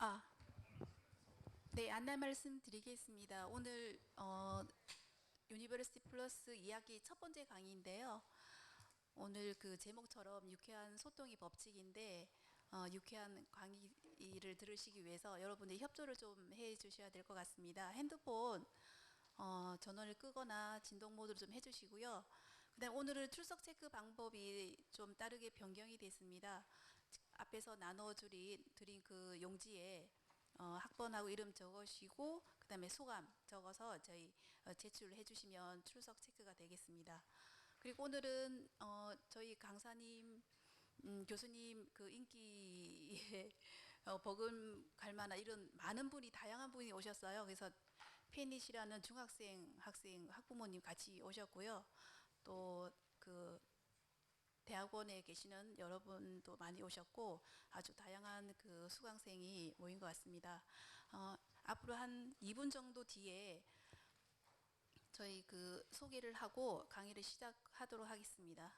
아, 네, 안내 말씀드리겠습니다. 오늘 유니버시티 플러스 이야기 첫 번째 강의인데요. 오늘 그 제목처럼 유쾌한 소통이 법칙인데 유쾌한 강의를 들으시기 위해서 여러분의 협조를 좀 해주셔야 될 것 같습니다. 핸드폰 전원을 끄거나 진동 모드로 좀 해주시고요. 그다음 오늘은 출석 체크 방법이 좀 다르게 변경이 됐습니다. 앞에서 드린 그 용지에 학번하고 이름 적으시고 그다음에 소감 적어서 저희 제출을 해주시면 출석 체크가 되겠습니다. 그리고 오늘은 저희 강사님 교수님 그 인기에 버금갈 만한 이런 많은 분이 다양한 분이 오셨어요. 그래서 팬이시라는 중학생 학생 학부모님 같이 오셨고요. 또 그 대학원에 계시는 여러분도 많이 오셨고 아주 다양한 그 수강생이 모인 것 같습니다. 앞으로 한 2분 정도 뒤에 저희 그 소개를 하고 강의를 시작하도록 하겠습니다.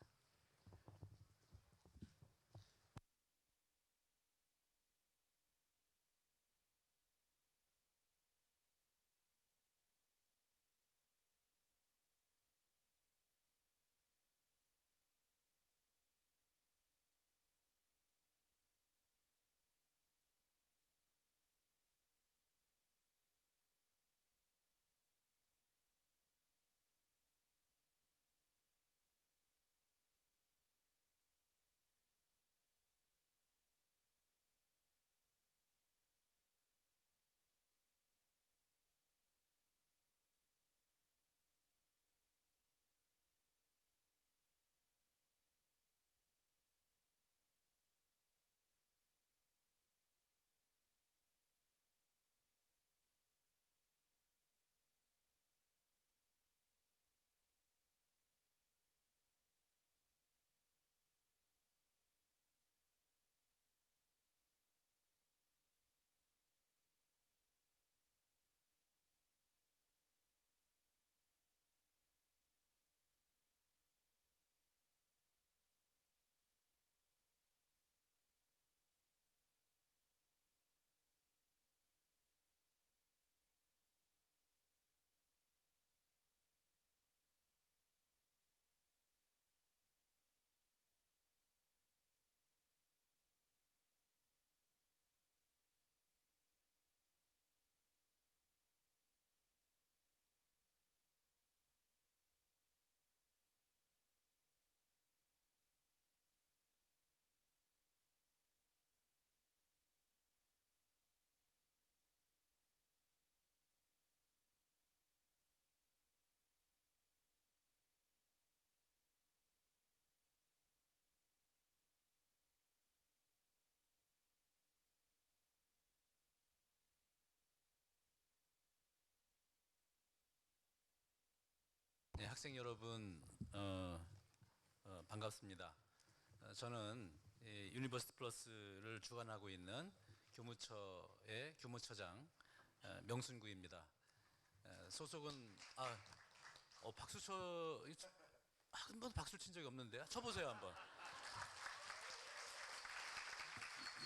네, 학생 여러분 반갑습니다. 저는 유니버시티 플러스를 주관하고 있는 교무처의 교무처장 명순구입니다. 소속은 박수 한 번도 박수를 친 적이 없는데 쳐보세요 한번.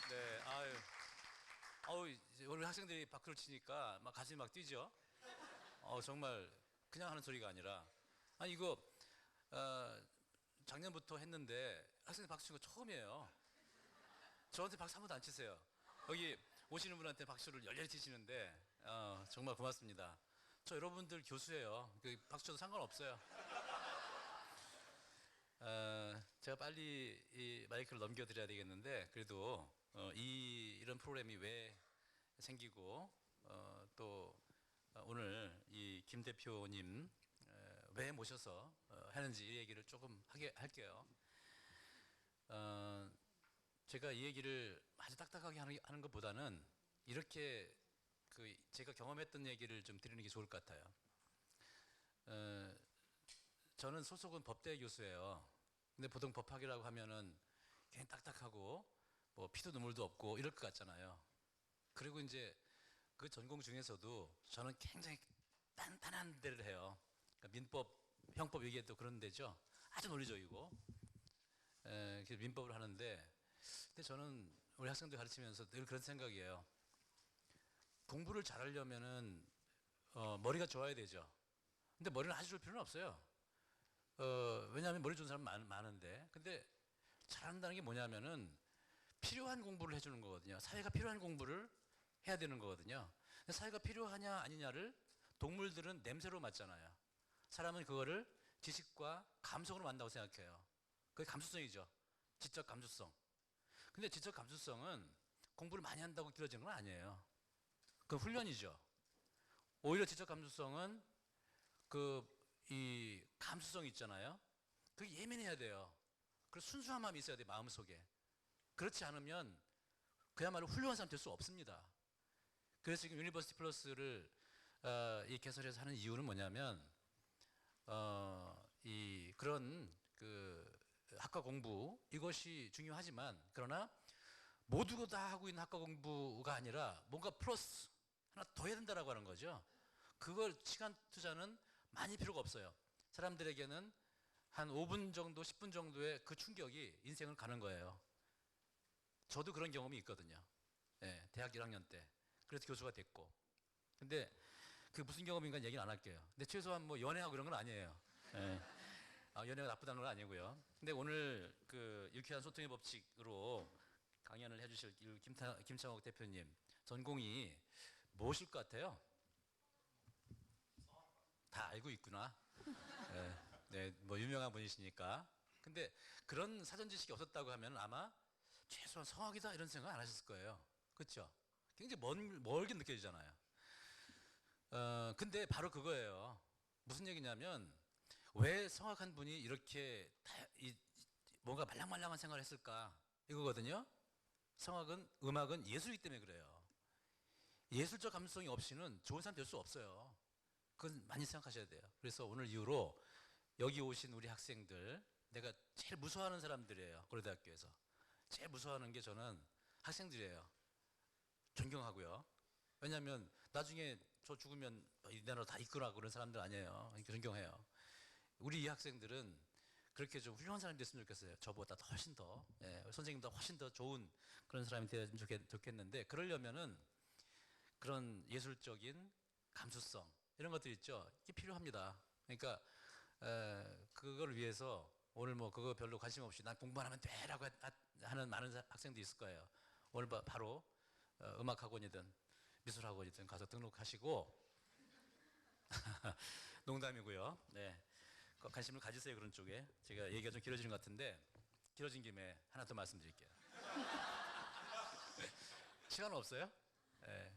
네, 우리 학생들이 박수를 치니까 막 가슴이 막 뛰죠. 정말 그냥 하는 소리가 아니라 이거 작년부터 했는데 학생들 박수 친 거 처음이에요. 저한테 박수 한 번도 안 치세요. 여기 오시는 분한테 박수를 열렬히 치시는데 정말 고맙습니다. 저 여러분들 교수예요. 박수 쳐도 상관없어요. 제가 빨리 이 마이크를 넘겨드려야 되겠는데 그래도 이런 프로그램이 왜 생기고 또 오늘 이 김 대표님 왜 모셔서 하는지 이 얘기를 조금 할게요. 제가 이 얘기를 아주 딱딱하게 하는 것보다는 이렇게 제가 경험했던 얘기를 좀 드리는 게 좋을 것 같아요. 저는 소속은 법대 교수예요. 근데 보통 법학이라고 하면은 굉장히 딱딱하고 뭐 피도 눈물도 없고 이럴 것 같잖아요. 그리고 이제 그 전공 중에서도 저는 굉장히 단단한 데를 해요. 그러니까 민법, 형법 얘기해도 그런 데죠. 아주 논리적이고. 그래서 민법을 하는데, 근데 저는 우리 학생들 가르치면서 늘 그런 생각이에요. 공부를 잘하려면은 머리가 좋아야 되죠. 근데 머리는 아주 좋을 필요는 없어요. 왜냐하면 머리 좋은 사람 많은데. 근데 잘한다는 게 뭐냐면은 필요한 공부를 해주는 거거든요. 사회가 필요한 공부를 해야 되는 거거든요. 근데 사회가 필요하냐 아니냐를 동물들은 냄새로 맡잖아요. 사람은 그거를 지식과 감성으로 만다고 생각해요. 그게 감수성이죠. 지적 감수성. 근데 지적 감수성은 공부를 많이 한다고 길어지는 건 아니에요. 그건 훈련이죠. 오히려 지적 감수성은 이 감수성 있잖아요. 그게 예민해야 돼요. 그래서 순수한 마음이 있어야 돼요. 마음속에. 그렇지 않으면 그야말로 훌륭한 사람 될 수 없습니다. 그래서 지금 유니버시티 플러스를 이 개설해서 하는 이유는 뭐냐면 그런 학과 공부 이것이 중요하지만 그러나 모두가 다 하고 있는 학과 공부가 아니라 뭔가 플러스 하나 더 해야 된다라고 하는 거죠. 그걸 시간 투자는 많이 필요가 없어요. 사람들에게는 한 5분 정도, 10분 정도의 그 충격이 인생을 가는 거예요. 저도 그런 경험이 있거든요. 예, 대학 1학년 때. 그래서 교수가 됐고. 근데 그 무슨 경험인가 얘기는 안 할게요. 근데 최소한 뭐 연애하고 그런 건 아니에요. 예. 연애가 나쁘다는 건 아니고요. 근데 오늘 그 유쾌한 소통의 법칙으로 강연을 해주실 김창옥 대표님 전공이 무엇일 것 같아요? 다 알고 있구나. 네, 네, 뭐 유명한 분이시니까. 근데 그런 사전 지식이 없었다고 하면 아마 최소한 성악이다 이런 생각 안 하셨을 거예요. 그렇죠? 굉장히 멀게 느껴지잖아요. 근데 바로 그거예요. 무슨 얘기냐면 왜 성악한 분이 이렇게 뭔가 말랑말랑한 생활을 했을까? 이거거든요. 음악은 예술이기 때문에 그래요. 예술적 감수성이 없이는 좋은 사람 될 수 없어요. 그건 많이 생각하셔야 돼요. 그래서 오늘 이후로 여기 오신 우리 학생들, 내가 제일 무서워하는 사람들이에요. 고려대학교에서. 제일 무서워하는 게 저는 학생들이에요. 존경하고요. 왜냐하면 나중에 저 죽으면 이 나라 다 이끌어 그런 사람들 아니에요. 존경해요. 우리 이 학생들은 그렇게 좀 훌륭한 사람이 됐으면 좋겠어요. 저보다 훨씬 더, 선생님보다 훨씬 더 좋은 그런 사람이 되었으면 좋겠는데 그러려면은 그런 예술적인 감수성 이런 것들 있죠. 이게 필요합니다. 그러니까 그걸 위해서 오늘 뭐 그거 별로 관심 없이 난 공부만 하면 돼라고 하는 많은 학생도 있을 거예요. 오늘 바로 음악학원이든 미술학원이든 가서 등록하시고 농담이고요. 네. 관심을 가지세요. 그런 쪽에. 제가 얘기가 좀 길어지는 것 같은데 길어진 김에 하나 더 말씀드릴게요. 시간 없어요? 네.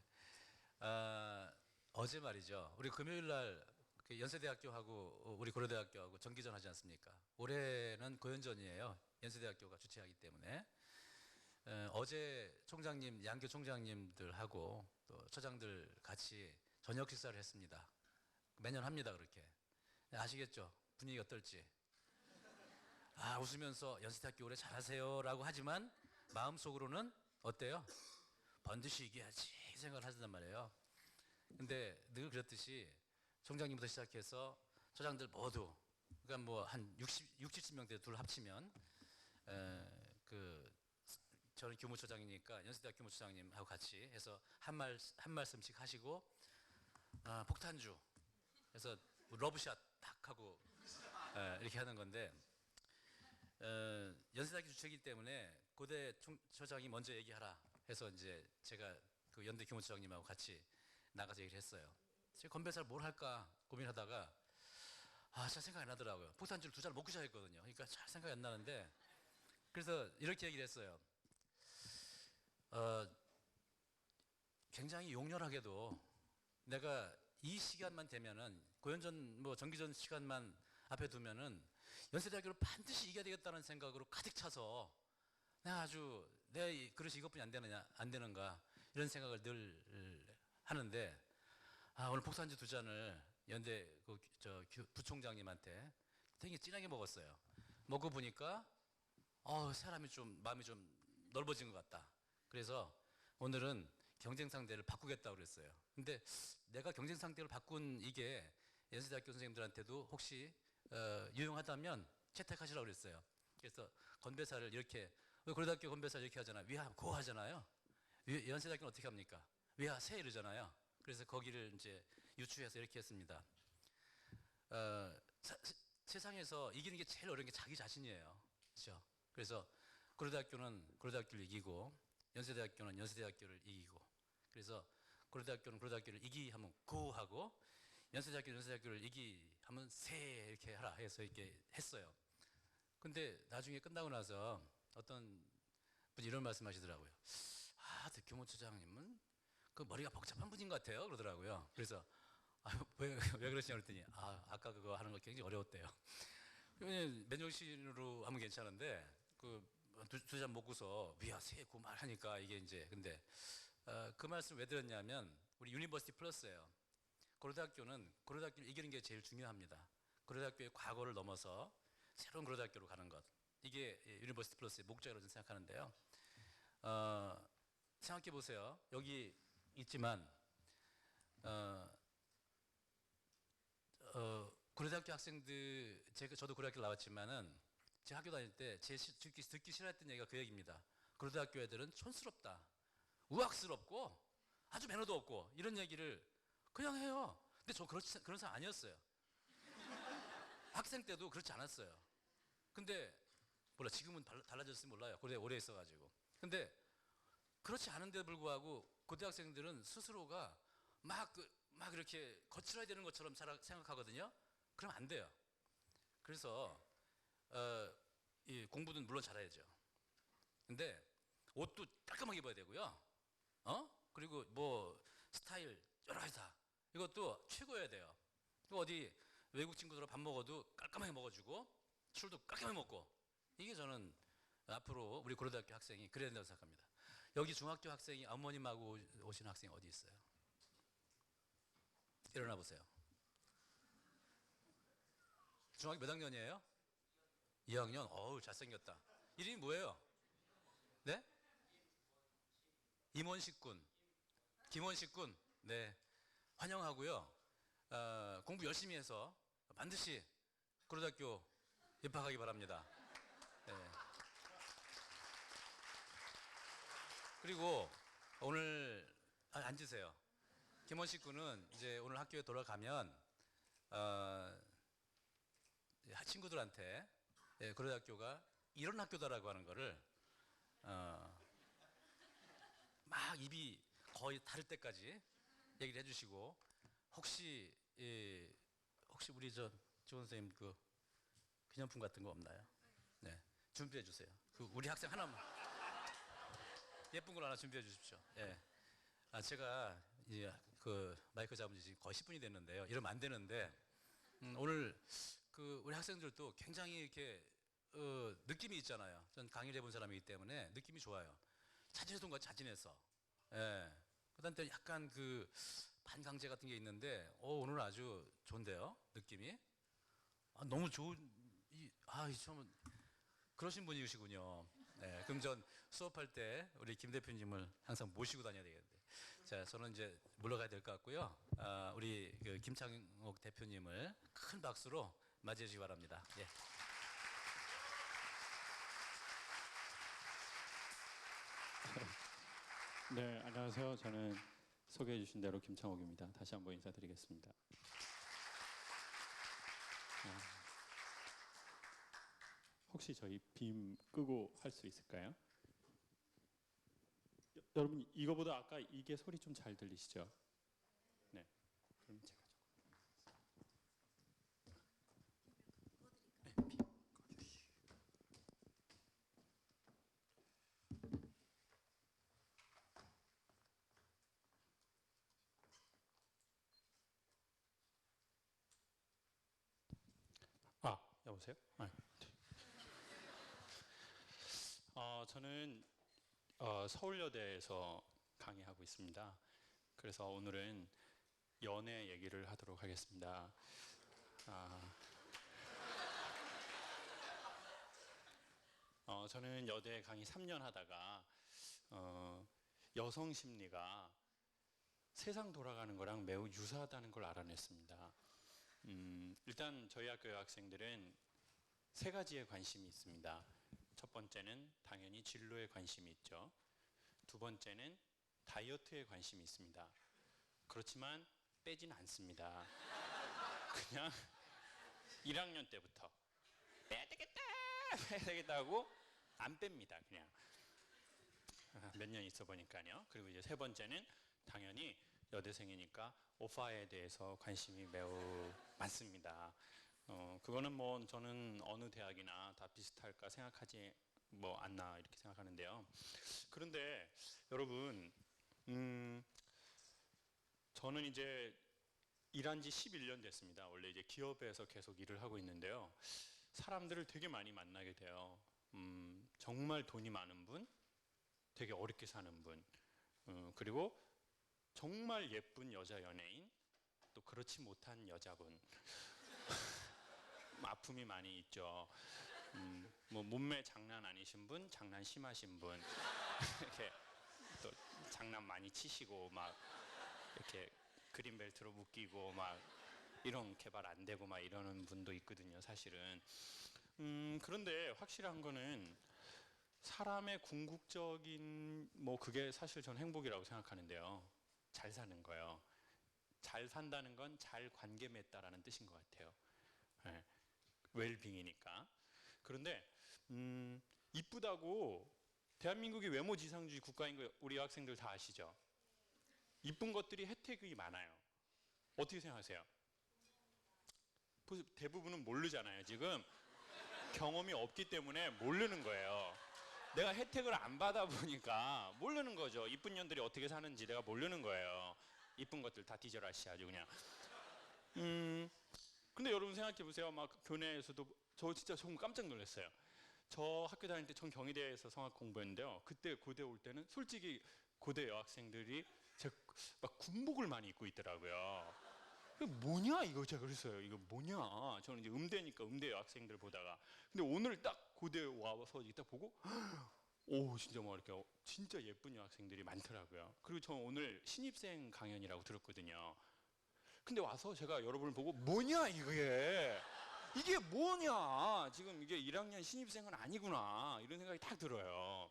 어제 말이죠. 우리 금요일 날 연세대학교하고 우리 고려대학교하고 정기전 하지 않습니까? 올해는 고연전이에요. 연세대학교가 주최하기 때문에. 어제 총장님, 양교 총장님들하고 또 처장들 같이 저녁 식사를 했습니다. 매년 합니다, 그렇게. 아시겠죠? 분위기가 어떨지. 웃으면서 연세대학교 올해 잘하세요라고 하지만 마음속으로는 어때요? 번듯이 이겨야지 생각을 하신단 말이에요. 근데 늘 그랬듯이 총장님부터 시작해서 처장들 모두 그러니까 뭐 한 70명대 둘 합치면 저는 교무처장이니까 연세대학 교무처장님하고 같이 해서 한 말씀씩 하시고 폭탄주 해서 러브샷 딱 하고 이렇게 하는 건데 연세대학교 주최이기 때문에 고대 처장이 먼저 얘기하라 해서 이제 제가 그 연대 교무처장님하고 같이 나가서 얘기를 했어요. 제가 건배사를 뭘 할까 고민하다가 잘 생각이 안 나더라고요. 폭탄주를 2잔 먹고 시작했거든요. 그러니까 잘 생각이 안 나는데 그래서 이렇게 얘기를 했어요. 굉장히 용렬하게도 내가 이 시간만 되면은 고연전 뭐 정기전 시간만 앞에 두면은 연세대학교를 반드시 이겨야 되겠다는 생각으로 가득 차서 내가 아주 내 그릇이 이것뿐이 안 되는가 이런 생각을 늘 하는데 오늘 폭탄주 2잔을 연대 부총장님한테 되게 진하게 먹었어요. 먹고 보니까 사람이 좀 마음이 좀 넓어진 것 같다. 그래서 오늘은 경쟁 상대를 바꾸겠다고 그랬어요. 근데 내가 경쟁 상대를 바꾼 이게 연세대학교 선생님들한테도 혹시 유용하다면 채택하시라고 그랬어요. 그래서 건배사를 이렇게 고려대학교 건배사 이렇게 하잖아요. 위하고 하잖아요. 연세대학교는 어떻게 합니까? 위아세 이러잖아요. 그래서 거기를 이제 유추해서 이렇게 했습니다. 세상에서 이기는 게 제일 어려운 게 자기 자신이에요. 그렇죠? 그래서 고려대학교는 고려대학교를 이기고 연세대학교는 연세대학교를 이기고 그래서 고려대학교는 고려대학교를 이기하면 고하고 연세대학교는 연세대학교를 이기하면 세 이렇게 하라 해서 이렇게 했어요. 근데 나중에 끝나고 나서 어떤 분이 이런 말씀하시더라고요. 아, 득효모 처장님은 그 머리가 복잡한 분인 것 같아요. 그러더라고요. 그래서 왜 그러시냐 그랬더니 아까 그거 하는 거 굉장히 어려웠대요. 맨정신으로 하면 괜찮은데 두 잔 먹고서 위아세 고 말하니까 이게 이제 근데 그 말씀 왜 드렸냐면 우리 유니버시티 플러스예요. 고려대학교는 고려대학교를 이기는 게 제일 중요합니다. 고려대학교의 과거를 넘어서 새로운 고려대학교로 가는 것 이게 유니버시티 플러스의 목적이라고 생각하는데요. 생각해 보세요. 여기 있지만 고려대학교 학생들 저도 고려대학교 나왔지만은 제 학교 다닐 때 제 듣기 싫어했던 얘기가 그 얘기입니다. 고려대학교 애들은 촌스럽다, 우악스럽고 아주 매너도 없고 이런 얘기를 그냥 해요. 근데 저 그런 사람 아니었어요. 학생 때도 그렇지 않았어요. 근데 몰라 지금은 달라졌을지 몰라요. 고대 오래 있어가지고. 근데 그렇지 않은데도 불구하고 고대학생들은 스스로가 막 이렇게 거칠어야 되는 것처럼 생각하거든요. 그럼 안 돼요. 그래서 이 공부는 물론 잘해야죠. 근데 옷도 깔끔하게 입어야 되고요. 그리고 뭐 스타일 여러 가지 다 이것도 최고여야 돼요. 어디 외국 친구들하고 밥 먹어도 깔끔하게 먹어주고 술도 깔끔하게 먹고 이게 저는 앞으로 우리 고려대학교 학생이 그래야 된다고 생각합니다. 여기 중학교 학생이 어머님하고 오신 학생이 어디 있어요? 일어나 보세요. 중학교 몇 학년이에요? 2학년? 어우 잘생겼다. 이름이 뭐예요? 네? 임원식 군, 김원식 군. 네, 환영하고요. 공부 열심히 해서 반드시 고려대학교 입학하기 바랍니다. 네. 그리고 오늘 앉으세요. 김원식 군은 이제 오늘 학교에 돌아가면 친구들한테 고려대학교가 이런 학교다라고 하는 거를 막 입이 거의 다를 때까지 얘기를 해주시고 혹시 우리 저 지원 선생님 그 기념품 같은 거 없나요? 네, 준비해 주세요. 우리 학생 하나만 예쁜 걸 하나 준비해 주십시오. 예. 제가 이제 마이크 잡은 지 지금 거의 10분이 됐는데요. 이러면 안 되는데 오늘 우리 학생들도 굉장히 이렇게 느낌이 있잖아요. 전 강의를 해본 사람이기 때문에 느낌이 좋아요. 자진해서 자진해서. 예. 그다음 때 약간 반강제 같은 게 있는데 오늘 아주 좋은데요. 느낌이. 너무 좋은 좀 그러신 분이시군요. 네, 그럼 전 수업할 때 우리 김 대표님을 항상 모시고 다녀야 되겠는데. 자, 저는 이제 물러가야 될 것 같고요. 우리 김창옥 대표님을 큰 박수로 맞이해 주시기 바랍니다. 예. 네, 안녕하세요. 저는 소개해 주신 대로 김창옥입니다. 다시 한번 인사드리겠습니다. 혹시 저희 빔 끄고 할 수 있을까요? 여러분 이거보다 아까 이게 소리 좀 잘 들리시죠? 네, 그럼 제가 여보세요? 저는 서울여대에서 강의하고 있습니다. 그래서 오늘은 연애 얘기를 하도록 하겠습니다. 저는 여대 강의 3년 하다가 여성 심리가 세상 돌아가는 거랑 매우 유사하다는 걸 알아냈습니다. 일단 저희 학교 학생들은 세 가지에 관심이 있습니다. 첫 번째는 당연히 진로에 관심이 있죠. 두 번째는 다이어트에 관심이 있습니다. 그렇지만 빼진 않습니다. 그냥 1학년 때부터 빼야 되겠다, 빼야 되겠다 하고 안 뺍니다. 그냥 몇 년 있어 보니까요. 그리고 이제 세 번째는 당연히 여대생이니까 오빠에 대해서 관심이 매우 많습니다. 그거는 뭐 저는 어느 대학이나 다 비슷할까 생각하지 뭐 않나 이렇게 생각하는데요. 그런데 여러분, 저는 이제 일한 지 11년 됐습니다. 원래 이제 기업에서 계속 일을 하고 있는데요. 사람들을 되게 많이 만나게 돼요. 정말 돈이 많은 분, 되게 어렵게 사는 분, 그리고 정말 예쁜 여자 연예인, 또 그렇지 못한 여자분. 아픔이 많이 있죠. 뭐 몸매 장난 아니신 분, 장난 심하신 분, 이렇게 또 장난 많이 치시고 막 이렇게 그린벨트로 묶이고 막 이런 개발 안 되고 막 이러는 분도 있거든요, 사실은. 그런데 확실한 거는 사람의 궁극적인 뭐 그게 사실 전 행복이라고 생각하는데요. 잘 사는 거예요. 잘 산다는 건 잘 관계 맺다라는 뜻인 것 같아요. 네. 웰빙이니까. 그런데 이쁘다고 대한민국이 외모 지상주의 국가인 거 우리 여학생들 다 아시죠? 이쁜 것들이 혜택이 많아요. 어떻게 생각하세요? 대부분은 모르잖아요. 지금 경험이 없기 때문에 모르는 거예요. 내가 혜택을 안 받아보니까 모르는 거죠. 이쁜 년들이 어떻게 사는지 내가 모르는 거예요. 이쁜 것들 다 뒤져라시 아주 그냥. 근데 여러분 생각해 보세요. 막 교내에서도 저 진짜 정말 깜짝 놀랐어요. 저 학교 다닐 때 전 경희대에서 성악 공부했는데요. 그때 고대 올 때는 솔직히 고대 여학생들이 막 군복을 많이 입고 있더라고요. 이거 뭐냐 이거 제가 그랬어요. 이거 뭐냐. 저는 이제 음대니까 음대 여학생들 보다가. 근데 오늘 딱 고대 와서 이딱 보고 오 진짜 뭐 이렇게 진짜 예쁜 여학생들이 많더라고요. 그리고 저 오늘 신입생 강연이라고 들었거든요. 근데 와서 제가 여러분을 보고 뭐냐 이게 뭐냐 지금 이게 1학년 신입생은 아니구나 이런 생각이 딱 들어요.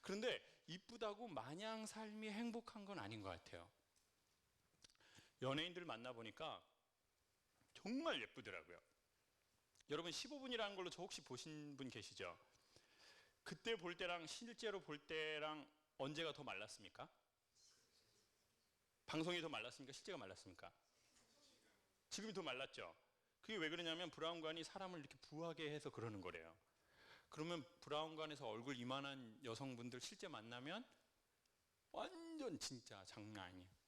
그런데 이쁘다고 마냥 삶이 행복한 건 아닌 것 같아요. 연예인들 만나보니까 정말 예쁘더라고요. 여러분 15분이라는 걸로 저 혹시 보신 분 계시죠? 그때 볼 때랑 실제로 볼 때랑 언제가 더 말랐습니까? 방송이 더 말랐습니까? 실제가 말랐습니까? 지금이 더 말랐죠? 그게 왜 그러냐면 브라운관이 사람을 이렇게 부하게 해서 그러는 거래요. 그러면 브라운관에서 얼굴 이만한 여성분들 실제 만나면 완전 진짜 장난 아니에요.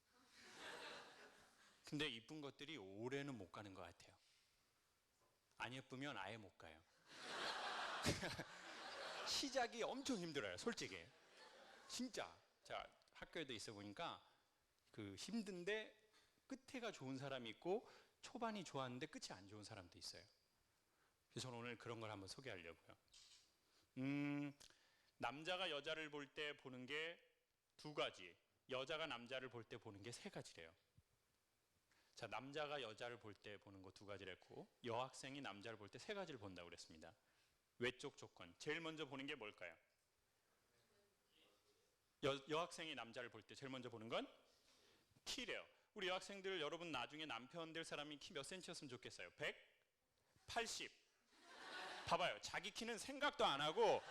근데 이쁜 것들이 오래는 못 가는 것 같아요. 안 예쁘면 아예 못 가요. 시작이 엄청 힘들어요, 솔직히. 진짜. 자, 학교에도 있어 보니까 그 힘든데 끝에가 좋은 사람이 있고 초반이 좋았는데 끝이 안 좋은 사람도 있어요. 그래서 저는 오늘 그런 걸 한번 소개하려고요. 남자가 여자를 볼 때 보는 게 두 가지, 여자가 남자를 볼 때 보는 게 세 가지래요. 자, 남자가 여자를 볼 때 보는 거 두 가지랬고 여학생이 남자를 볼 때 세 가지를 본다고 그랬습니다. 외적 조건, 제일 먼저 보는 게 뭘까요? 여학생이 남자를 볼 때 제일 먼저 보는 건 키래요. 우리 여학생들 여러분 나중에 남편 될 사람이 키 몇 센치였으면 좋겠어요? 180. 봐봐요. 자기 키는 생각도 안 하고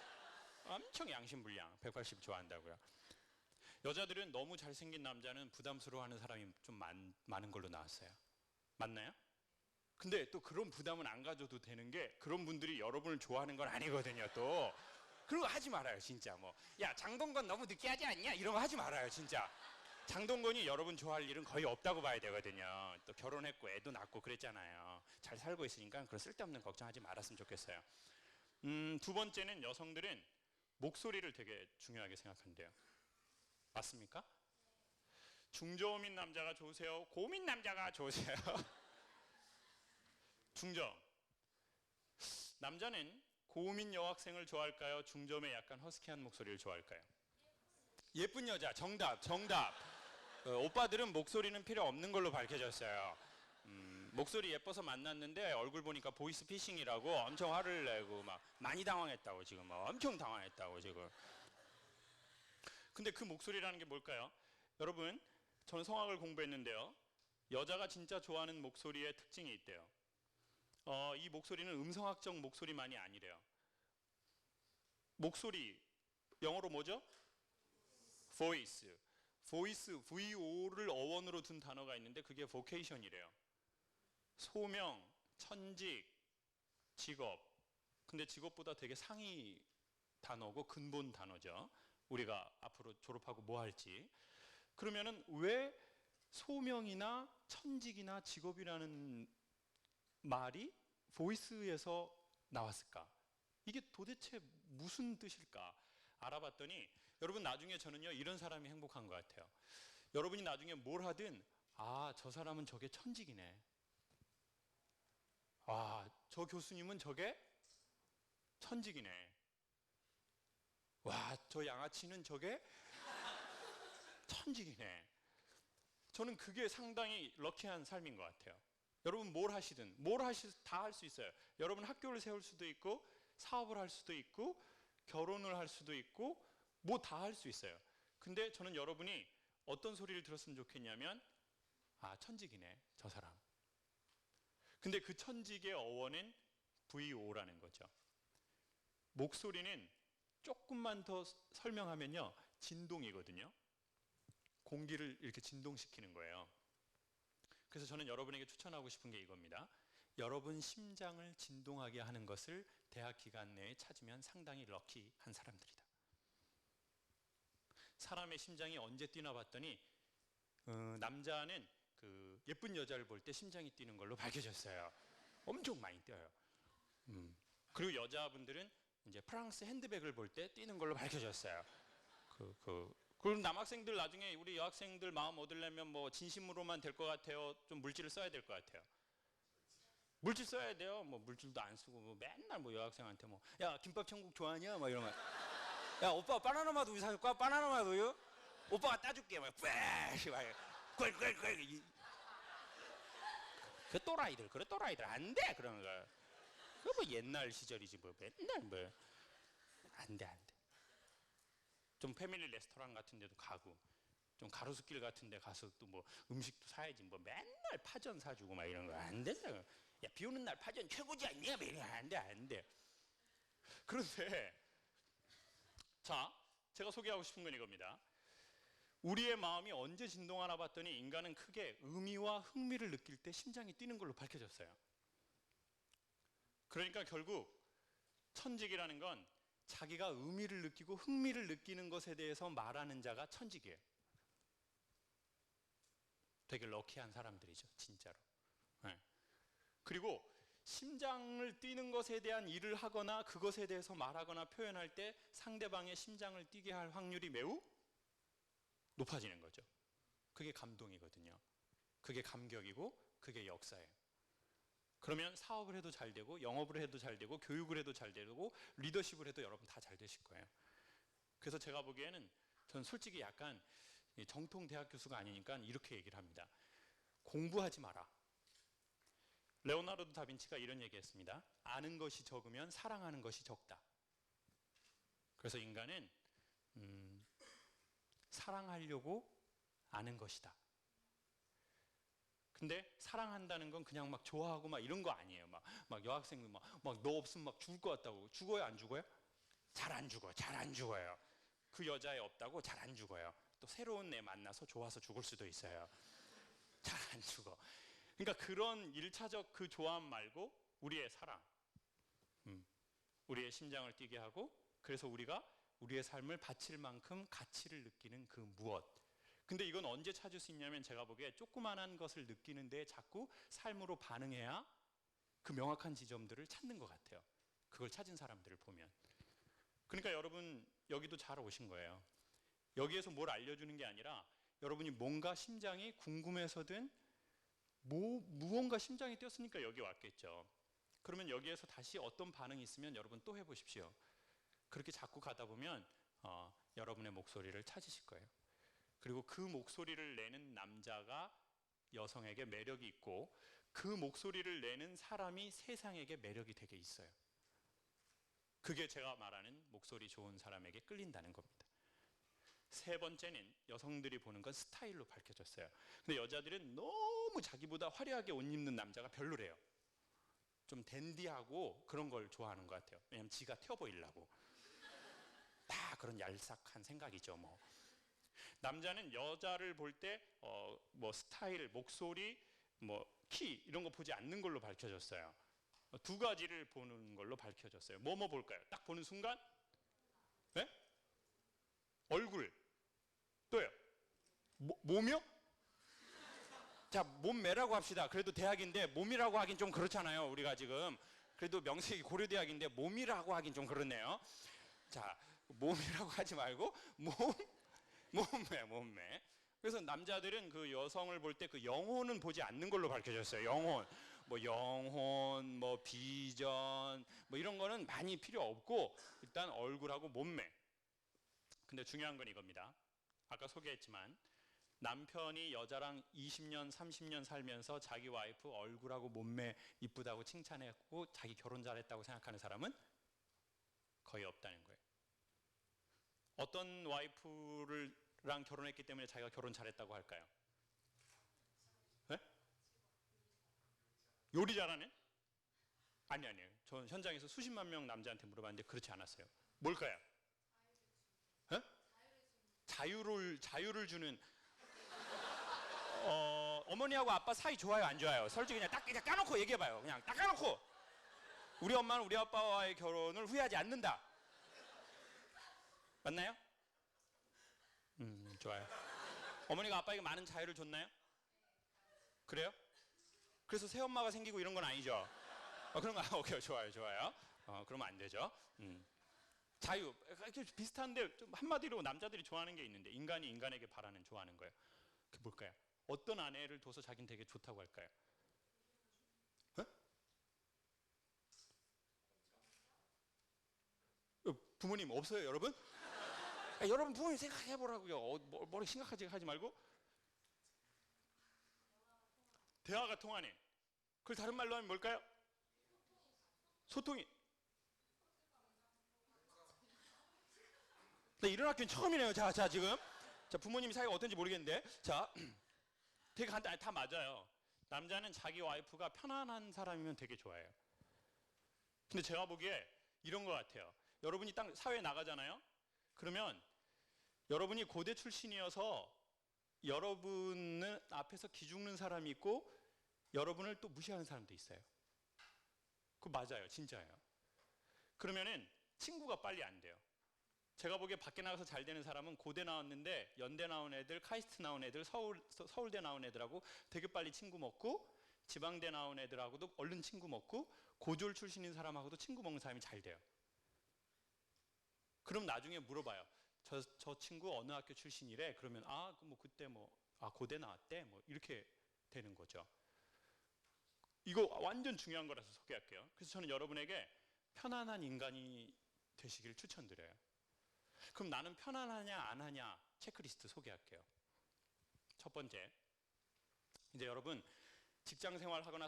엄청 양심불량 180 좋아한다고요. 여자들은 너무 잘생긴 남자는 부담스러워하는 사람이 좀 많은 걸로 나왔어요. 맞나요? 근데 또 그런 부담은 안 가져도 되는 게 그런 분들이 여러분을 좋아하는 건 아니거든요. 또 그런 거 하지 말아요. 진짜 뭐 야 장동건 너무 늦게 하지 않냐? 이런 거 하지 말아요. 진짜. 장동건이 여러분 좋아할 일은 거의 없다고 봐야 되거든요. 또 결혼했고 애도 낳고 그랬잖아요. 잘 살고 있으니까 그런 쓸데없는 걱정하지 말았으면 좋겠어요. 두 번째는 여성들은 목소리를 되게 중요하게 생각한대요. 맞습니까? 중저음인 남자가 좋으세요? 고음인 남자가 좋으세요? 중저음. 남자는 고음인 여학생을 좋아할까요? 중저음의 약간 허스키한 목소리를 좋아할까요? 예쁜 여자. 정답. 오빠들은 목소리는 필요 없는 걸로 밝혀졌어요. 목소리 예뻐서 만났는데 얼굴 보니까 보이스 피싱이라고 엄청 화를 내고 막 많이 당황했다고 지금 엄청 당황했다고 지금. 근데 그 목소리라는 게 뭘까요? 여러분, 저는 성악을 공부했는데요. 여자가 진짜 좋아하는 목소리의 특징이 있대요. 이 목소리는 음성학적 목소리만이 아니래요. 목소리, 영어로 뭐죠? voice. voice, VO를 어원으로 둔 단어가 있는데 그게 vocation이래요. 소명, 천직, 직업. 근데 직업보다 되게 상위 단어고 근본 단어죠. 우리가 앞으로 졸업하고 뭐 할지. 그러면은 왜 소명이나 천직이나 직업이라는 말이 보이스에서 나왔을까? 이게 도대체 무슨 뜻일까? 알아봤더니 여러분, 나중에 저는요 이런 사람이 행복한 것 같아요. 여러분이 나중에 뭘 하든 저 사람은 저게 천직이네. 저 교수님은 저게 천직이네. 저 양아치는 저게 천직이네. 저는 그게 상당히 럭키한 삶인 것 같아요. 여러분 뭘 하시든 다 할 수 있어요. 여러분 학교를 세울 수도 있고 사업을 할 수도 있고 결혼을 할 수도 있고 뭐 다 할 수 있어요. 근데 저는 여러분이 어떤 소리를 들었으면 좋겠냐면 천직이네 저 사람. 근데 그 천직의 어원은 VO라는 거죠. 목소리는 조금만 더 설명하면요 진동이거든요. 공기를 이렇게 진동시키는 거예요. 그래서 저는 여러분에게 추천하고 싶은 게 이겁니다. 여러분 심장을 진동하게 하는 것을 대학 기간 내에 찾으면 상당히 럭키한 사람들이다. 사람의 심장이 언제 뛰나 봤더니 남자는 그 예쁜 여자를 볼 때 심장이 뛰는 걸로 밝혀졌어요. 엄청 많이 뛰어요. 그리고 여자분들은 이제 프랑스 핸드백을 볼 때 뛰는 걸로 밝혀졌어요. 그럼 남학생들 나중에 우리 여학생들 마음 얻으려면 뭐 진심으로만 될 것 같아요? 좀 물질을 써야 될 것 같아요? 물질 써야 돼요. 뭐 물질도 안 쓰고 뭐 맨날 뭐 여학생한테 뭐 야 김밥 천국 좋아하냐? 막 이러면 야 오빠 바나나 맛 우유 사줄까? 바나나 맛 우유? 오빠가 따줄게. 막 뿌시 막 꿀꿀꿀. 그 또라이들 그래 또라이들 안 돼 그런 거. 그 뭐 옛날 시절이지 뭐 맨날 뭐 안 돼. 좀 패밀리 레스토랑 같은 데도 가고 좀 가로수길 같은 데 가서 또 뭐 음식도 사야지 뭐 맨날 파전 사주고 막 이런 거 안 된다. 야 비 오는 날 파전 최고지 않냐? 안 돼. 그런데 자, 제가 소개하고 싶은 건 이겁니다. 우리의 마음이 언제 진동하나 봤더니 인간은 크게 의미와 흥미를 느낄 때 심장이 뛰는 걸로 밝혀졌어요. 그러니까 결국 천직이라는 건 자기가 의미를 느끼고 흥미를 느끼는 것에 대해서 말하는 자가 천직이에요. 되게 럭키한 사람들이죠, 진짜로. 네. 그리고 심장을 뛰는 것에 대한 일을 하거나 그것에 대해서 말하거나 표현할 때 상대방의 심장을 뛰게 할 확률이 매우 높아지는 거죠. 그게 감동이거든요. 그게 감격이고 그게 역사예요. 그러면 사업을 해도 잘 되고 영업을 해도 잘 되고 교육을 해도 잘 되고 리더십을 해도 여러분 다 잘 되실 거예요. 그래서 제가 보기에는 전 솔직히 약간 정통 대학 교수가 아니니까 이렇게 얘기를 합니다. 공부하지 마라. 레오나르도 다빈치가 이런 얘기했습니다. 아는 것이 적으면 사랑하는 것이 적다. 그래서 인간은 사랑하려고 아는 것이다. 근데 사랑한다는 건 그냥 막 좋아하고 막 이런 거 아니에요. 막 여학생들 막 너 없으면 막 죽을 것 같다고. 죽어요, 안 죽어요? 잘 안 죽어요. 그 여자애 없다고 잘 안 죽어요. 또 새로운 애 만나서 좋아서 죽을 수도 있어요. 잘 안 죽어. 그러니까 그런 일차적 그 좋아함 말고 우리의 사랑, 우리의 심장을 뛰게 하고 그래서 우리가 우리의 삶을 바칠 만큼 가치를 느끼는 그 무엇. 근데 이건 언제 찾을 수 있냐면 제가 보기에 조그만한 것을 느끼는 데 자꾸 삶으로 반응해야 그 명확한 지점들을 찾는 것 같아요. 그걸 찾은 사람들을 보면. 그러니까 여러분 여기도 잘 오신 거예요. 여기에서 뭘 알려주는 게 아니라 여러분이 뭔가 심장이 궁금해서든 무언가 심장이 뛰었으니까 여기 왔겠죠. 그러면 여기에서 다시 어떤 반응이 있으면 여러분 또 해보십시오. 그렇게 자꾸 가다 보면 여러분의 목소리를 찾으실 거예요. 그리고 그 목소리를 내는 남자가 여성에게 매력이 있고 그 목소리를 내는 사람이 세상에게 매력이 되게 있어요. 그게 제가 말하는 목소리 좋은 사람에게 끌린다는 겁니다. 세 번째는 여성들이 보는 건 스타일로 밝혀졌어요. 근데 여자들은 너무 자기보다 화려하게 옷 입는 남자가 별로래요. 좀 댄디하고 그런 걸 좋아하는 것 같아요. 왜냐면 지가 튀어 보이려고. 다 그런 얄싹한 생각이죠. 뭐 남자는 여자를 볼 때 뭐 스타일, 목소리, 뭐 키 이런 거 보지 않는 걸로 밝혀졌어요. 두 가지를 보는 걸로 밝혀졌어요. 뭐 볼까요? 딱 보는 순간, 네? 얼굴, 또요. 몸이요? 자, 몸매라고 합시다. 그래도 대학인데 몸이라고 하긴 좀 그렇잖아요. 우리가 지금 그래도 명색이 고려대학인데 몸이라고 하긴 좀 그렇네요. 자, 몸이라고 하지 말고 몸매. 그래서 남자들은 그 여성을 볼 때 그 영혼은 보지 않는 걸로 밝혀졌어요. 영혼, 뭐 비전, 뭐 이런 거는 많이 필요 없고 일단 얼굴하고 몸매. 근데 중요한 건 이겁니다. 아까 소개했지만 남편이 여자랑 20년, 30년 살면서 자기 와이프 얼굴하고 몸매 이쁘다고 칭찬했고 자기 결혼 잘했다고 생각하는 사람은 거의 없다는 거예요. 어떤 와이프랑 결혼했기 때문에 자기가 결혼 잘했다고 할까요? 네? 요리 잘하네? 아니요. 전 현장에서 수십만 명 남자한테 물어봤는데 그렇지 않았어요. 뭘까요? 네? 자유를 주는 어머니하고 아빠 사이 좋아요, 안 좋아요? 솔직히 그냥 까놓고 얘기해봐요. 그냥 딱 까놓고 우리 엄마는 우리 아빠와의 결혼을 후회하지 않는다. 맞나요? 좋아요. 어머니가 아빠에게 많은 자유를 줬나요? 그래요? 그래서 새엄마가 생기고 이런 건 아니죠? 그런 거 오케이, 좋아요. 그러면 안 되죠. 자유, 이렇게 비슷한데 좀 한마디로 남자들이 좋아하는 게 있는데 인간이 인간에게 바라는 좋아하는 거예요. 그게 뭘까요? 어떤 아내를 둬서 자기는 되게 좋다고 할까요? 부모님 없어요, 여러분? 여러분 부모님 생각해보라고요. 머리 심각하게 하지 말고. 대화가 통하네. 그걸 다른 말로 하면 뭘까요? 소통이. 네, 이런 학교는 처음이네요. 자, 지금. 자, 부모님 사이가 어떤지 모르겠는데. 자, 되게 간단해. 다 맞아요. 남자는 자기 와이프가 편안한 사람이면 되게 좋아해요. 근데 제가 보기에 이런 것 같아요. 여러분이 딱 사회에 나가잖아요. 그러면 여러분이 고대 출신이어서 여러분은 앞에서 기죽는 사람이 있고 여러분을 또 무시하는 사람도 있어요. 그거 맞아요. 진짜예요. 그러면은 친구가 빨리 안 돼요. 제가 보기에 밖에 나가서 잘 되는 사람은 고대 나왔는데 연대 나온 애들, 카이스트 나온 애들, 서울대 나온 애들하고 되게 빨리 친구 먹고 지방대 나온 애들하고도 얼른 친구 먹고 고졸 출신인 사람하고도 친구 먹는 사람이 잘 돼요. 그럼 나중에 물어봐요. 저 친구 어느 학교 출신이래? 그러면 그때 고대 나왔대? 뭐 이렇게 되는 거죠. 이거 완전 중요한 거라서 소개할게요. 그래서 저는 여러분에게 편안한 인간이 되시길 추천드려요. 그럼 나는 편안하냐 안 하냐 체크리스트 소개할게요. 첫 번째, 이제 여러분 직장 생활하거나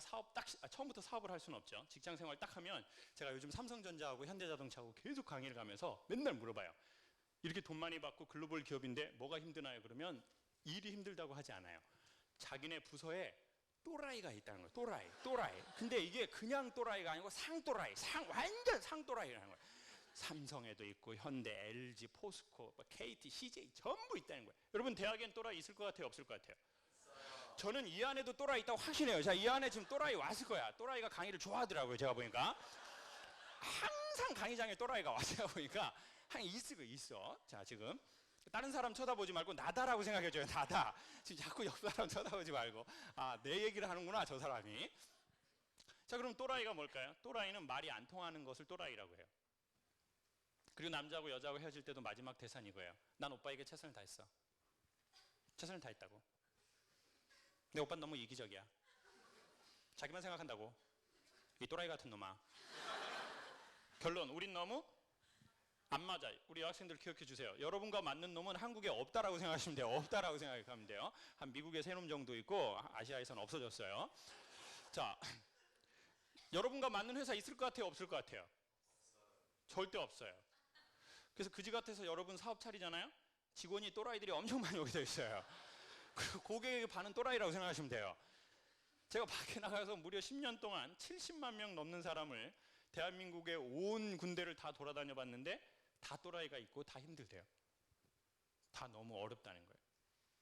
처음부터 사업을 할 수는 없죠. 직장 생활 딱 하면 제가 요즘 삼성전자하고 현대자동차하고 계속 강의를 가면서 맨날 물어봐요. 이렇게 돈 많이 받고 글로벌 기업인데 뭐가 힘드나요? 그러면 일이 힘들다고 하지 않아요. 자기네 부서에 또라이가 있다는 거예요. 또라이. 근데 이게 그냥 또라이가 아니고 상또라이, 완전 상또라이라는 거예요. 삼성에도 있고 현대, LG, 포스코, KT, CJ 전부 있다는 거예요. 여러분 대학엔 또라이 있을 것 같아요? 없을 것 같아요? 저는 이 안에도 또라이 있다고 확신해요. 자, 이 안에 지금 또라이 왔을 거야. 또라이가 강의를 좋아하더라고요. 제가 보니까 항상 강의장에 또라이가 와. 제가 보니까 항상 있어. 자, 지금 다른 사람 쳐다보지 말고 나다라고 생각해줘요. 나다. 지금 자꾸 옆 사람 쳐다보지 말고 내 얘기를 하는구나 저 사람이. 자, 그럼 또라이가 뭘까요? 또라이는 말이 안 통하는 것을 또라이라고 해요. 그리고 남자하고 여자하고 헤어질 때도 마지막 대사는 이거예요. 난 오빠에게 최선을 다했어. 최선을 다했다고. 근데 오빠는 너무 이기적이야. 자기만 생각한다고. 이 또라이 같은 놈아. 결론, 우린 너무 안 맞아. 우리 여학생들 기억해 주세요. 여러분과 맞는 놈은 한국에 없다라고 생각하시면 돼요. 없다라고 생각하면 돼요. 한 미국에 3놈 정도 있고 아시아에서는 없어졌어요. 자, 여러분과 맞는 회사 있을 것 같아요? 없을 것 같아요? 절대 없어요. 그래서 그지 같아서 여러분 사업 차리잖아요? 직원이 또라이들이 엄청 많이 오게 되어 있어요. 그리고 고객의 반은 또라이라고 생각하시면 돼요. 제가 밖에 나가서 무려 10년 동안 70만 명 넘는 사람을 대한민국의 온 군대를 다 돌아다녀 봤는데 다 또라이가 있고 다 힘들대요. 다 너무 어렵다는 거예요.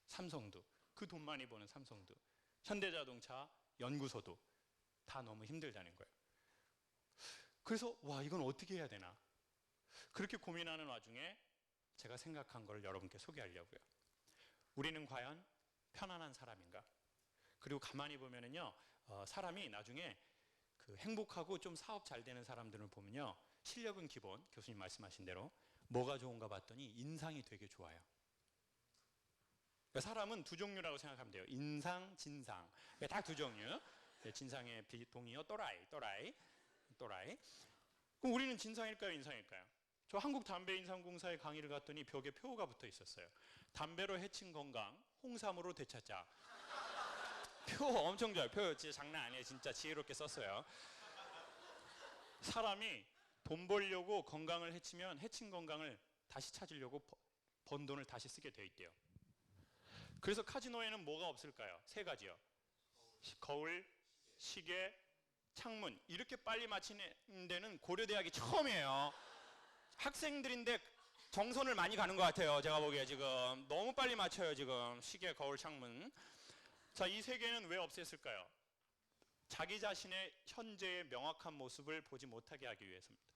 삼성도, 그 돈 많이 버는 삼성도, 현대자동차 연구소도 다 너무 힘들다는 거예요. 그래서 와, 이건 어떻게 해야 되나? 그렇게 고민하는 와중에 제가 생각한 걸 여러분께 소개하려고요. 우리는 과연 편안한 사람인가? 그리고 가만히 보면은요, 사람이 나중에 그 행복하고 좀 사업 잘 되는 사람들을 보면요, 실력은 기본, 교수님 말씀하신 대로 뭐가 좋은가 봤더니 인상이 되게 좋아요. 그러니까 사람은 두 종류라고 생각하면 돼요. 인상, 진상. 딱 두 종류. 진상의 비동의어 또라이. 그럼 우리는 진상일까요, 인상일까요? 저 한국담배인상공사의 강의를 갔더니 벽에 표가 붙어 있었어요. 담배로 해친 건강, 홍삼으로 되찾자. 표 엄청 좋아요. 표 진짜 장난 아니에요. 진짜 지혜롭게 썼어요. 사람이 돈 벌려고 건강을 해치면 해친 건강을 다시 찾으려고 번 돈을 다시 쓰게 돼 있대요. 그래서 카지노에는 뭐가 없을까요? 세 가지요. 거울, 시계, 창문. 이렇게 빨리 맞히는 데는 고려대학이 처음이에요. 학생들인데 정선을 많이 가는 것 같아요. 제가 보기에 지금 너무 빨리 맞춰요. 지금 시계, 거울, 창문. 자, 이 세 개는 왜 없앴을까요? 자기 자신의 현재의 명확한 모습을 보지 못하게 하기 위해서입니다.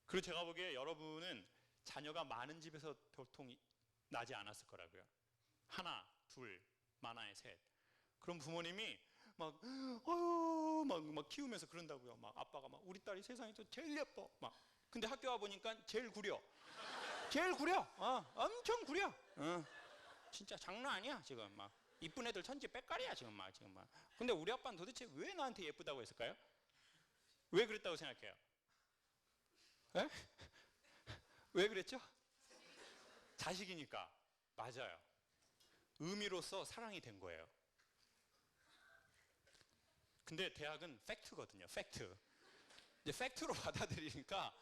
그리고 제가 보기에 여러분은 자녀가 많은 집에서 보통 나지 않았을 거라고요. 하나, 둘, 많아야 셋. 그럼 부모님이 막 키우면서 그런다고요. 막 아빠가 막 우리 딸이 세상에서 제일 예뻐. 막 근데 학교 와 보니까 제일 구려. 엄청 구려. 진짜 장난 아니야 지금 막. 이쁜 애들 천지 빽깔이야 지금 막. 근데 우리 아빠는 도대체 왜 나한테 예쁘다고 했을까요? 왜 그랬다고 생각해요? 에? 왜 그랬죠? 자식이니까. 맞아요. 의미로서 사랑이 된 거예요. 근데 대학은 팩트거든요. 팩트. 이제 팩트로 받아들이니까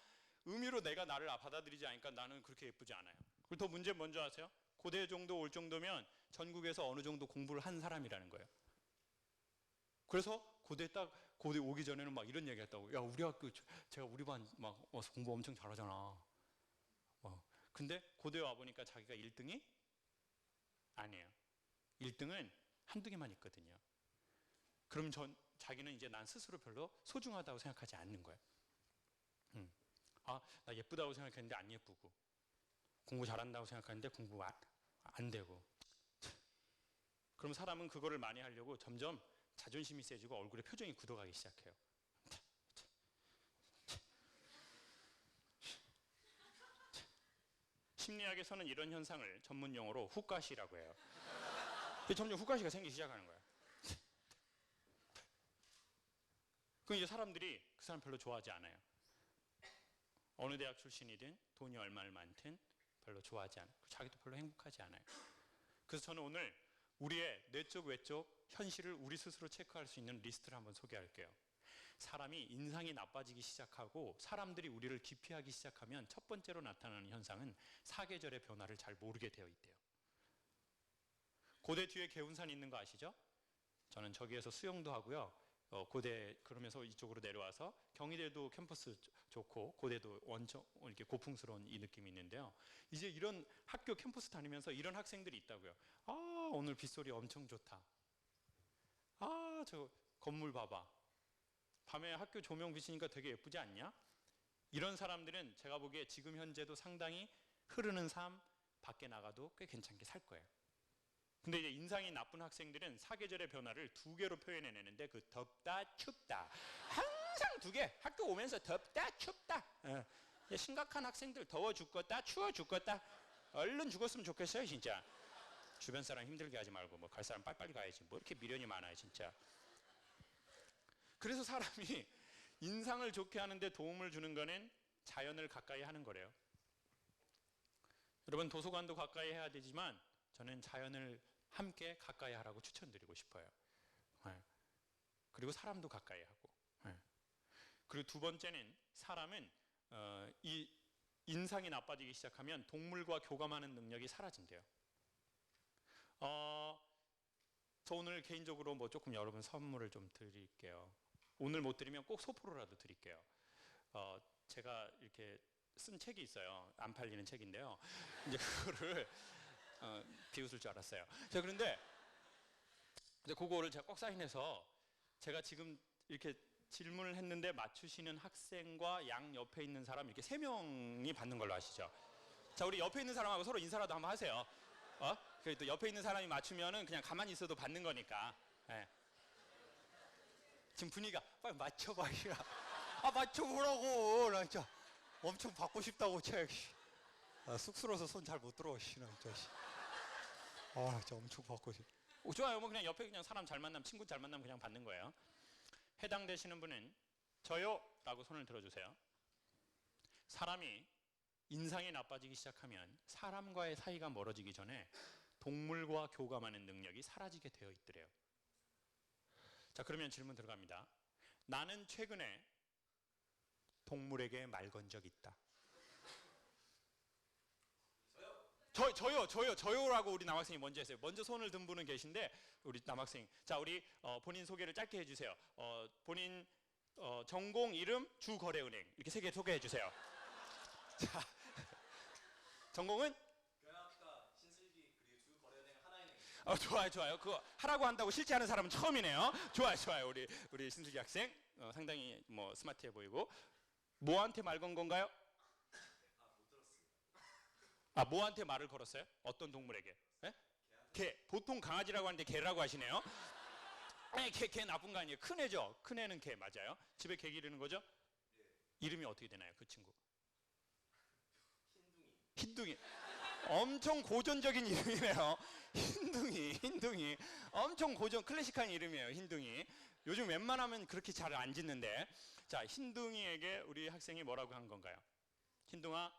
의미로 내가 나를 받아들이지 않으니까 나는 그렇게 예쁘지 않아요. 그리고 더 문제는 뭔지 아세요? 고대 정도 올 정도면 전국에서 어느 정도 공부를 한 사람이라는 거예요. 그래서 고대 오기 전에는 막 이런 얘기 했다고. 야, 우리 학교, 제가 우리 반 막 공부 엄청 잘하잖아. 근데 고대 와보니까 자기가 1등이 아니에요. 1등은 한두 개만 있거든요. 그럼 자기는 이제 난 스스로 별로 소중하다고 생각하지 않는 거예요. 나 예쁘다고 생각했는데 안 예쁘고, 공부 잘한다고 생각하는데 공부 안 되고. 그럼 사람은 그거를 많이 하려고 점점 자존심이 세지고 얼굴에 표정이 굳어가기 시작해요. 심리학에서는 이런 현상을 전문 용어로 후가시라고 해요. 점점 후가시가 생기기 시작하는 거예요. 그럼 이제 사람들이 그 사람 별로 좋아하지 않아요. 어느 대학 출신이든 돈이 얼마나 많든 별로 좋아하지 않아요. 자기도 별로 행복하지 않아요. 그래서 저는 오늘 우리의 내적 외적 현실을 우리 스스로 체크할 수 있는 리스트를 한번 소개할게요. 사람이 인상이 나빠지기 시작하고 사람들이 우리를 기피하기 시작하면 첫 번째로 나타나는 현상은 사계절의 변화를 잘 모르게 되어 있대요. 고대 뒤에 개운산 있는 거 아시죠? 저는 저기에서 수영도 하고요. 고대 그러면서 이쪽으로 내려와서 경희대도 캠퍼스 좋고 고대도 원청 이렇게 고풍스러운 이 느낌이 있는데요. 이제 이런 학교 캠퍼스 다니면서 이런 학생들이 있다고요. 오늘 빗소리 엄청 좋다. 저 건물 봐봐. 밤에 학교 조명 비치니까 되게 예쁘지 않냐? 이런 사람들은 제가 보기에 지금 현재도 상당히 흐르는 삶 밖에 나가도 꽤 괜찮게 살 거예요. 근데 이제 인상이 나쁜 학생들은 사계절의 변화를 두 개로 표현해내는데 그 덥다 춥다 항상 두 개. 학교 오면서 덥다 춥다. 심각한 학생들 더워 죽겠다 추워 죽겠다. 얼른 죽었으면 좋겠어요 진짜. 주변 사람 힘들게 하지 말고 뭐 갈 사람 빨리빨리 가야지. 뭐 이렇게 미련이 많아요 진짜. 그래서 사람이 인상을 좋게 하는데 도움을 주는 거는 자연을 가까이 하는 거래요. 여러분 도서관도 가까이 해야 되지만 저는 자연을 함께 가까이 하라고 추천드리고 싶어요. 그리고 사람도 가까이 하고. 그리고 두 번째는 사람은 이 인상이 나빠지기 시작하면 동물과 교감하는 능력이 사라진대요. 저 오늘 개인적으로 뭐 조금 여러분 선물을 좀 드릴게요. 오늘 못 드리면 꼭 소포로라도 드릴게요. 제가 이렇게 쓴 책이 있어요. 안 팔리는 책인데요. 이제 그거를 비웃을 줄 알았어요. 자, 그런데 이제 그거를 제가 꼭 사인해서 제가 지금 이렇게 질문을 했는데 맞추시는 학생과 양 옆에 있는 사람 이렇게 3명이 받는 걸로 아시죠? 자, 우리 옆에 있는 사람하고 서로 인사라도 한번 하세요. 그래 또 옆에 있는 사람이 맞추면은 그냥 가만히 있어도 받는 거니까. 예. 지금 분위기가 빨리 맞춰봐. 맞춰보라고. 나 진짜 엄청 받고 싶다고 책. 쑥스러워서 손 잘 못 들어. 진짜. 진짜 엄청 받고 싶. 좋아요. 뭐 그냥 옆에 그냥 사람 잘 만나면 친구 잘 만나면 그냥 받는 거예요. 해당되시는 분은 저요 라고 손을 들어주세요. 사람이 인상이 나빠지기 시작하면 사람과의 사이가 멀어지기 전에 동물과 교감하는 능력이 사라지게 되어 있더래요. 자, 그러면 질문 들어갑니다. 나는 최근에 동물에게 말 건 적 있다. 저요라고 우리 남학생이 먼저 했어요. 먼저 손을 든 분은 계신데 우리 남학생. 자, 우리 본인 소개를 짧게 해주세요. 본인 전공, 이름, 주거래은행 이렇게 3개 소개해 주세요. 자, 전공은? 경영학과 신슬기 그리고 주거래은행 하나은행. 좋아요. 그거 하라고 한다고 실제 하는 사람은 처음이네요. 좋아요. 우리 신슬기 학생 상당히 뭐 스마트해 보이고. 뭐한테 말 건 건가요? 뭐한테 말을 걸었어요? 어떤 동물에게? 개. 보통 강아지라고 하는데 개라고 하시네요. 개 나쁜 거 아니에요. 큰 애죠. 큰 애는 개 맞아요. 집에 개 기르는 거죠? 이름이 어떻게 되나요, 그 친구? 흰둥이. 엄청 고전적인 이름이네요. 흰둥이. 엄청 클래식한 이름이에요, 흰둥이. 요즘 웬만하면 그렇게 잘 안 짓는데. 자, 흰둥이에게 우리 학생이 뭐라고 한 건가요? 흰둥아.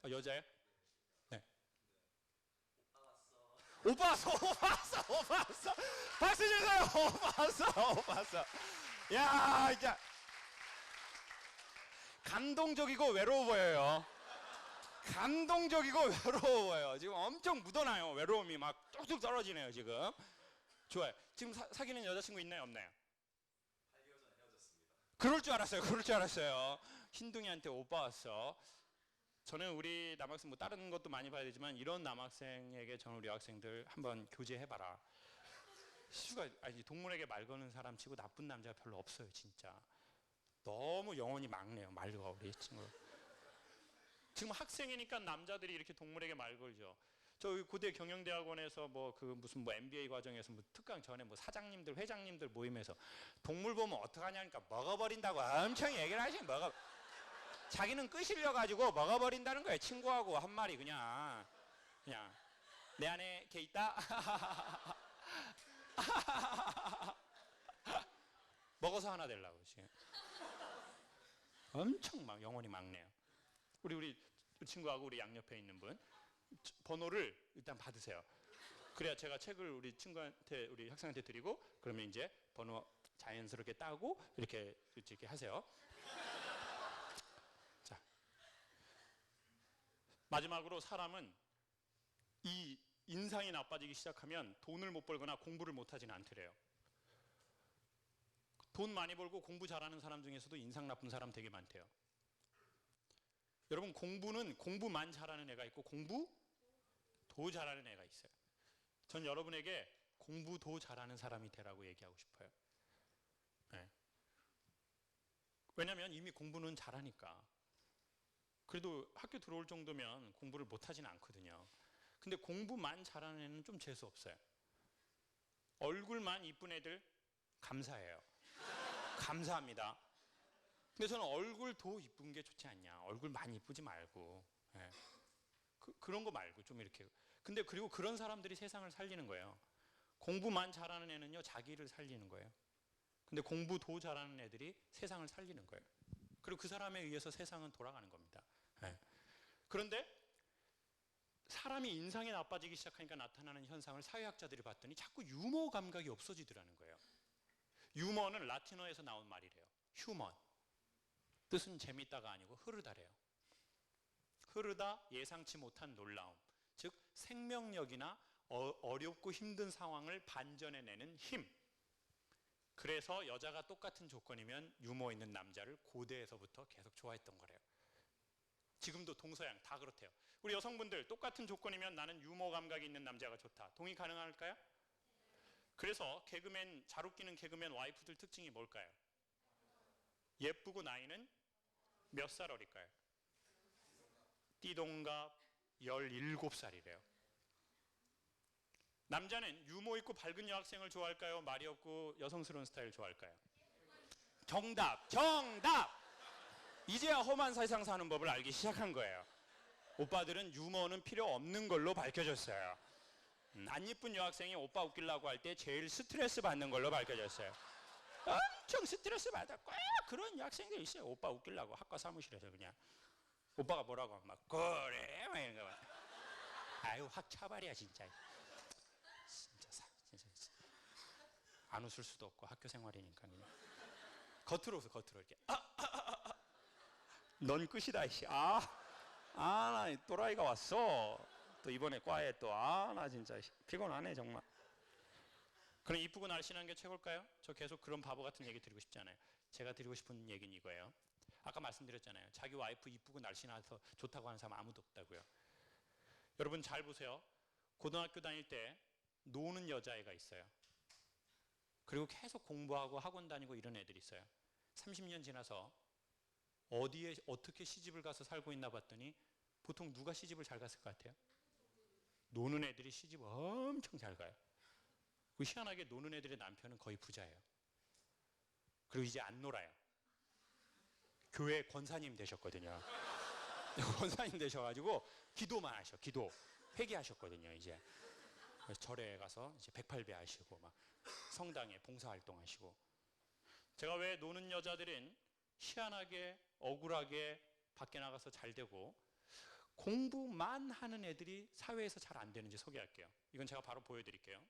여자예요? 네. 오빠 왔어. 박수 주세요. 오빠 왔어. 야, 진짜 감동적이고 외로워 보여요. 지금 엄청 묻어나요. 외로움이 막 뚝뚝 떨어지네요, 지금. 좋아요. 지금 사귀는 여자친구 있나요, 없나요? 8개월 전에 헤어졌습니다. 그럴 줄 알았어요. 흰둥이한테 오빠 왔어. 저는 우리 남학생 뭐 다른 것도 많이 봐야 되지만 이런 남학생에게 저는 우리 학생들 한번 교제해봐라. 동물에게 말 거는 사람 치고 나쁜 남자가 별로 없어요, 진짜. 너무 영혼이 막네요, 말과 우리 친구. 지금 학생이니까 남자들이 이렇게 동물에게 말 걸죠. 저 고대 경영대학원에서 무슨 MBA 과정에서 특강 전에 사장님들, 회장님들 모임에서 동물 보면 어떡하냐니까 먹어버린다고 엄청 얘기를 하시면 자기는 끄실려가지고 먹어버린다는 거예요. 친구하고 한 마리 그냥 내 안에 개 있다. 먹어서 하나 되려고 지금. 엄청 막 영혼이 막네요. 우리 친구하고 우리 양옆에 있는 분 번호를 일단 받으세요. 그래야 제가 책을 우리 친구한테 우리 학생한테 드리고 그러면 이제 번호 자연스럽게 따고 이렇게 하세요. 자, 마지막으로 사람은 이 인상이 나빠지기 시작하면 돈을 못 벌거나 공부를 못 하지는 않더래요. 돈 많이 벌고 공부 잘하는 사람 중에서도 인상 나쁜 사람 되게 많대요. 여러분, 공부만 잘하는 애가 있고 공부도 잘하는 애가 있어요. 전 여러분에게 공부도 잘하는 사람이 되라고 얘기하고 싶어요. 네. 왜냐하면 이미 공부는 잘하니까. 그래도 학교 들어올 정도면 공부를 못하지는 않거든요. 근데 공부만 잘하는 애는 좀 재수없어요. 얼굴만 이쁜 애들 감사해요. 감사합니다. 근데 저는 얼굴도 이쁜 게 좋지 않냐. 얼굴 많이 이쁘지 말고. 네. 그런 거 말고 좀 이렇게. 근데 그리고 그런 사람들이 세상을 살리는 거예요. 공부만 잘하는 애는요, 자기를 살리는 거예요. 근데 공부도 잘하는 애들이 세상을 살리는 거예요. 그리고 그 사람에 의해서 세상은 돌아가는 겁니다. 네. 그런데 사람이 인상이 나빠지기 시작하니까 나타나는 현상을 사회학자들이 봤더니 자꾸 유머 감각이 없어지더라는 거예요. 유머는 라틴어에서 나온 말이래요. 휴먼. 뜻은 재밌다가 아니고 흐르다래요. 흐르다 예상치 못한 놀라움. 즉 생명력이나 어렵고 힘든 상황을 반전해내는 힘. 그래서 여자가 똑같은 조건이면 유머 있는 남자를 고대에서부터 계속 좋아했던 거래요. 지금도 동서양 다 그렇대요. 우리 여성분들 똑같은 조건이면 나는 유머 감각이 있는 남자가 좋다. 동의 가능할까요? 그래서 개그맨, 잘 웃기는 개그맨 와이프들 특징이 뭘까요? 예쁘고 나이는 몇 살 어릴까요? 띠동갑 17살이래요. 남자는 유머 있고 밝은 여학생을 좋아할까요? 말이 없고 여성스러운 스타일 좋아할까요? 정답! 이제야 험한 세상 사는 법을 알기 시작한 거예요. 오빠들은 유머는 필요 없는 걸로 밝혀졌어요. 안 예쁜 여학생이 오빠 웃기려고 할 때 제일 스트레스 받는 걸로 밝혀졌어요. 엄청 스트레스 받았고 그런 여학생들 있어요. 오빠 웃기려고 학과 사무실에서 그냥 오빠가 뭐라고 하면 막 그래 막 이런 거 막. 아유 확 차발이야 진짜. 진짜 안 웃을 수도 없고 학교 생활이니까 그냥 겉으로 웃어 겉으로 이렇게 넌 끝이다 이씨. 나 또라이가 왔어. 또 이번에 과에 또 나 진짜 피곤하네 정말. 그럼 이쁘고 날씬한 게 최고일까요? 저 계속 그런 바보 같은 얘기 드리고 싶지 않아요. 제가 드리고 싶은 얘기는 이거예요. 아까 말씀드렸잖아요. 자기 와이프 이쁘고 날씬해서 좋다고 하는 사람 아무도 없다고요. 여러분 잘 보세요. 고등학교 다닐 때 노는 여자애가 있어요. 그리고 계속 공부하고 학원 다니고 이런 애들이 있어요. 30년 지나서 어디에 어떻게 시집을 가서 살고 있나 봤더니 보통 누가 시집을 잘 갔을 것 같아요? 노는 애들이 시집 엄청 잘 가요. 그 희한하게 노는 애들의 남편은 거의 부자예요. 그리고 이제 안 놀아요. 교회 권사님 되셨거든요. 권사님 되셔가지고 기도만 하셔. 기도 회개하셨거든요. 이제 절에 가서 이제 108배 하시고 막 성당에 봉사활동 하시고. 제가 왜 노는 여자들은 희한하게 억울하게 밖에 나가서 잘 되고 공부만 하는 애들이 사회에서 잘 안 되는지 소개할게요. 이건 제가 바로 보여드릴게요.